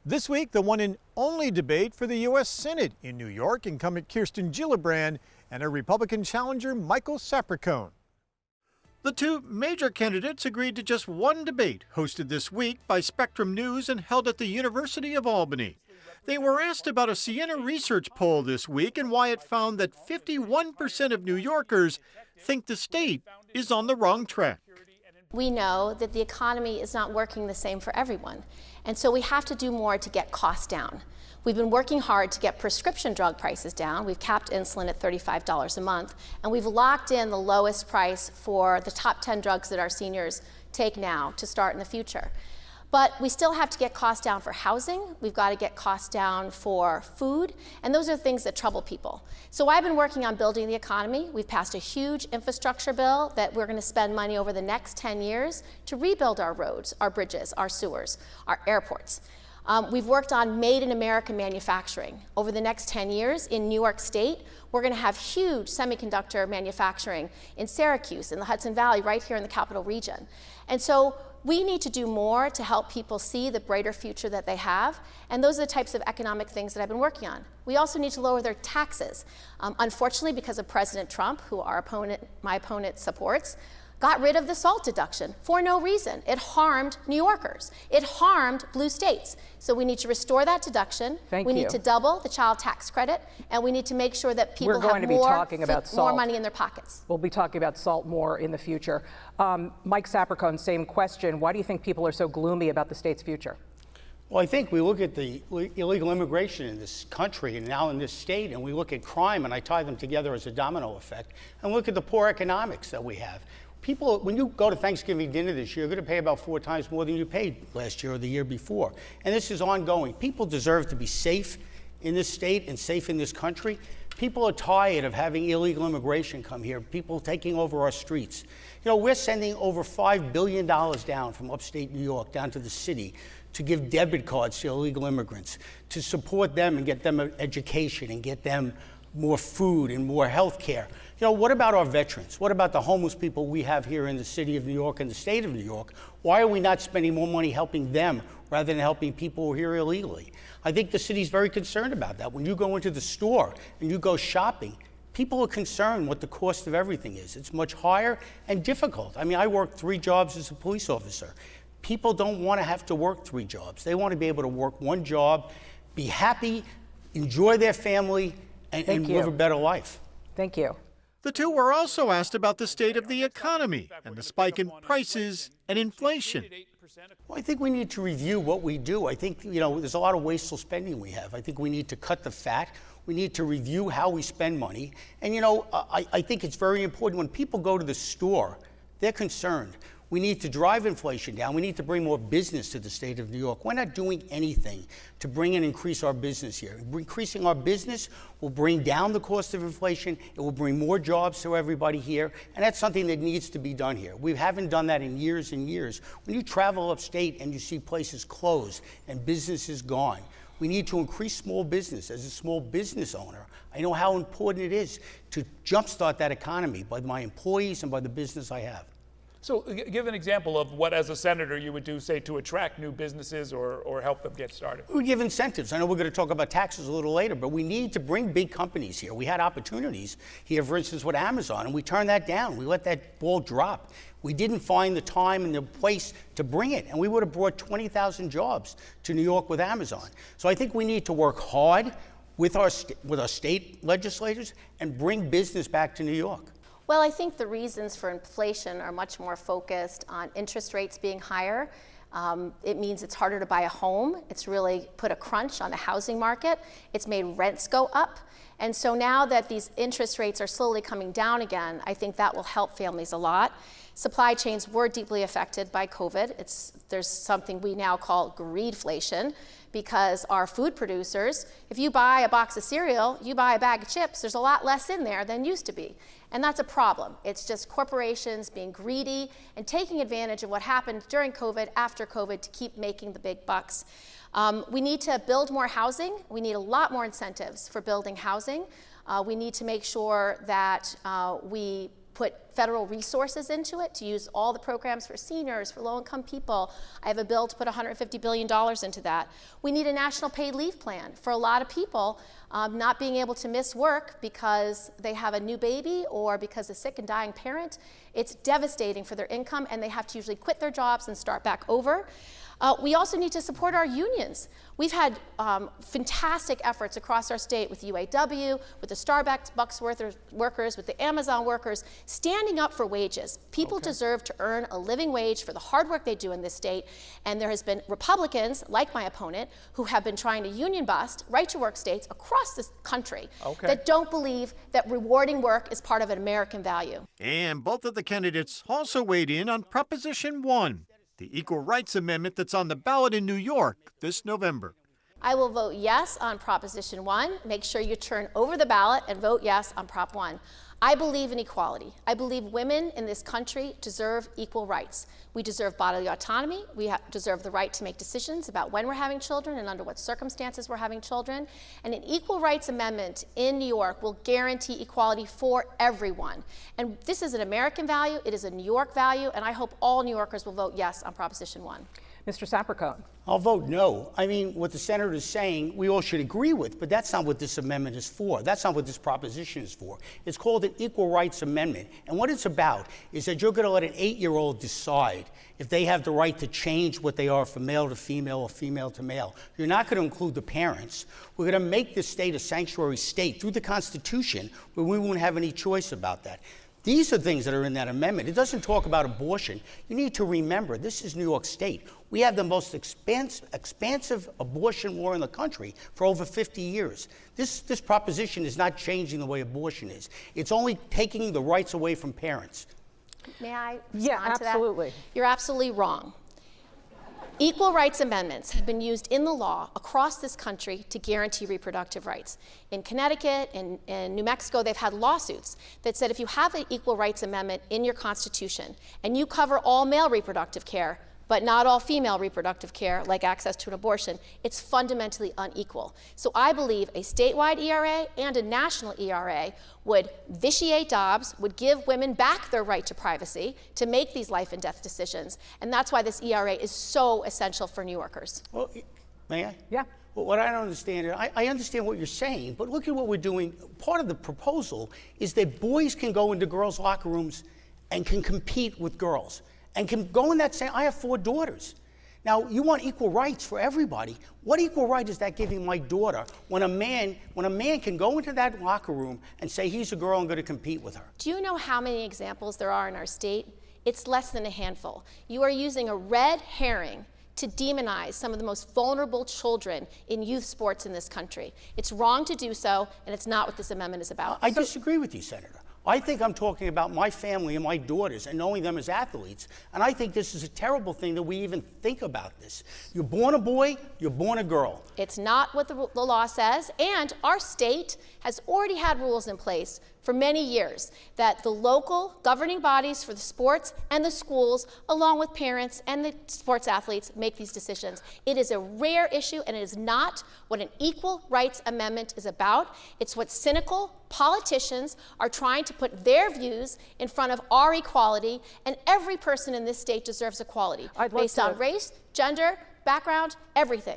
This week, the one and only debate for the U.S. Senate in New York, incumbent Kirsten Gillibrand and her Republican challenger Michael Sapraicone. The two major candidates agreed to just one debate, hosted this week by Spectrum News and held at the University of Albany. They were asked about a Siena Research Poll this week and why it found that 51% of New Yorkers think the state is on the wrong track. We know that the economy is not working the same for everyone, and so we have to do more to get costs down. We've been working hard to get prescription drug prices down. We've capped insulin at $35 a month, and we've locked in the lowest price for the top 10 drugs that our seniors take now to start in the future. But we still have to get costs down for housing. We've got to get costs down for food, and those are things that trouble people. So I've been working on building the economy. We've passed a huge infrastructure bill that we're going to spend money over the next 10 years to rebuild our roads, our bridges, our sewers, our airports. We've worked on Made in America manufacturing. Over the next 10 years in New York State, we're going to have huge semiconductor manufacturing in Syracuse, in the Hudson Valley, right here in the capital region. And so we need to do more to help people see the brighter future that they have, and those are the types of economic things that I've been working on. We also need to lower their taxes. Unfortunately, because of President Trump, who my opponent supports, got rid of the SALT deduction for no reason. It harmed New Yorkers. It harmed blue states. So we need to restore that deduction. We need to double the child tax credit, and we need to make sure that people have more money in their pockets. We'll be talking about SALT more in the future. Mike Sapraicone, same question. Why do you think people are so gloomy about the state's future? Well, I think we look at the illegal immigration in this country and now in this state, and we look at crime, and I tie them together as a domino effect, and look at the poor economics that we have. People, when you go to Thanksgiving dinner this year, you're going to pay about 4 times more than you paid last year or the year before. And this is ongoing. People deserve to be safe in this state and safe in this country. People are tired of having illegal immigration come here, people taking over our streets. You know, we're sending over $5 billion down from upstate New York down to the city to give debit cards to illegal immigrants, to support them and get them an education and get them more food and more health care. You know, what about our veterans? What about the homeless people we have here in the city of New York and the state of New York? Why are we not spending more money helping them rather than helping people who are here illegally? I think the city's very concerned about that. When you go into the store and you go shopping, people are concerned what the cost of everything is. It's much higher and difficult. I mean, I worked 3 jobs as a police officer. People don't want to have to work 3 jobs. They want to be able to work 1 job, be happy, enjoy their family, and live a better life. Thank you. The two were also asked about the state of the economy and the spike in prices and inflation. Well, I think we need to review what we do. I think, you know, there's a lot of wasteful spending we have. I think we need to cut the fat. We need to review how we spend money. And, you know, I think it's very important when people go to the store, they're concerned. We need to drive inflation down. We need to bring more business to the state of New York. We're not doing anything to bring and increase our business here. Increasing our business will bring down the cost of inflation. It will bring more jobs to everybody here. And that's something that needs to be done here. We haven't done that in years and years. When you travel upstate and you see places closed and businesses gone, we need to increase small business. As a small business owner, I know how important it is to jumpstart that economy by my employees and by the business I have. So give an example of what, as a senator, you would do, say, to attract new businesses or help them get started. We give incentives. I know we're going to talk about taxes a little later, but we need to bring big companies here. We had opportunities here, for instance, with Amazon, and we turned that down. We let that ball drop. We didn't find the time and the place to bring it, and we would have brought 20,000 jobs to New York with Amazon. So I think we need to work hard with our state legislators and bring business back to New York. Well, I think the reasons for inflation are much more focused on interest rates being higher. It means it's harder to buy a home. It's really put a crunch on the housing market. It's made rents go up. And so now that these interest rates are slowly coming down again, I think that will help families a lot. Supply chains were deeply affected by COVID. There's something we now call greedflation, because our food producers, if you buy a box of cereal, you buy a bag of chips, there's a lot less in there than used to be. And that's a problem. It's just corporations being greedy and taking advantage of what happened during COVID, after COVID, to keep making the big bucks. We need to build more housing. We need a lot more incentives for building housing. We need to make sure that we put federal resources into it to use all the programs for seniors, for low-income people. I have a bill to put $150 billion into that. We need a national paid leave plan for a lot of people not being able to miss work because they have a new baby or because a sick and dying parent. It's devastating for their income, and they have to usually quit their jobs and start back over. We also need to support our unions. We've had fantastic efforts across our state with UAW, with the Starbucks workers, with the Amazon workers, standing up for wages. People deserve to earn a living wage for the hard work they do in this state, and there has been Republicans, like my opponent, who have been trying to union bust right-to-work states across this country that don't believe that rewarding work is part of an American value. And both of the candidates also weighed in on Proposition 1. The Equal Rights Amendment that's on the ballot in New York this November. I will vote yes on Proposition 1. Make sure you turn over the ballot and vote yes on Prop 1. I believe in equality. I believe women in this country deserve equal rights. We deserve bodily autonomy. We deserve the right to make decisions about when we're having children and under what circumstances we're having children. And an Equal Rights Amendment in New York will guarantee equality for everyone. And this is an American value. It is a New York value. And I hope all New Yorkers will vote yes on Proposition 1. Mr. Sapraicone. I'll vote no. I mean, what the senator is saying, we all should agree with, but that's not what this amendment is for. That's not what this proposition is for. It's called an Equal Rights Amendment. And what it's about is that you're going to let an 8-year-old decide if they have the right to change what they are from male to female or female to male. You're not going to include the parents. We're going to make this state a sanctuary state through the Constitution where we won't have any choice about that. These are things that are in that amendment. It doesn't talk about abortion. You need to remember, this is New York State. We have the most expansive abortion law in the country for over 50 years. This proposition is not changing the way abortion is. It's only taking the rights away from parents. May I respond Yeah, to that? absolutely. You're absolutely wrong. Equal rights amendments have been used in the law across this country to guarantee reproductive rights. In Connecticut and New Mexico, they've had lawsuits that said if you have an equal rights amendment in your Constitution and you cover all male reproductive care, but not all female reproductive care, like access to an abortion, it's fundamentally unequal. So I believe a statewide ERA and a national ERA would vitiate Dobbs, would give women back their right to privacy to make these life and death decisions. And that's why this ERA is so essential for New Yorkers. Well, may I? Yeah. Well, what I don't understand, I understand what you're saying, but look at what we're doing. Part of the proposal is that boys can go into girls' locker rooms and can compete with girls. And can go in that same, I have 4 daughters. Now, you want equal rights for everybody. What equal right is that giving my daughter when a man can go into that locker room and say he's a girl and going to compete with her? Do you know how many examples there are in our state? It's less than a handful. You are using a red herring to demonize some of the most vulnerable children in youth sports in this country. It's wrong to do so, and it's not what this amendment is about. I disagree with you, Senator. I think I'm talking about my family and my daughters and knowing them as athletes. And I think this is a terrible thing that we even think about this. You're born a boy, you're born a girl. It's not what the law says, and our state has already had rules in place for many years that the local governing bodies for the sports and the schools, along with parents and the sports athletes, make these decisions. It is a rare issue, and it is not what an equal rights amendment is about. It's what cynical politicians are trying to put their views in front of our equality, and every person in this state deserves equality based on race, gender, background, everything.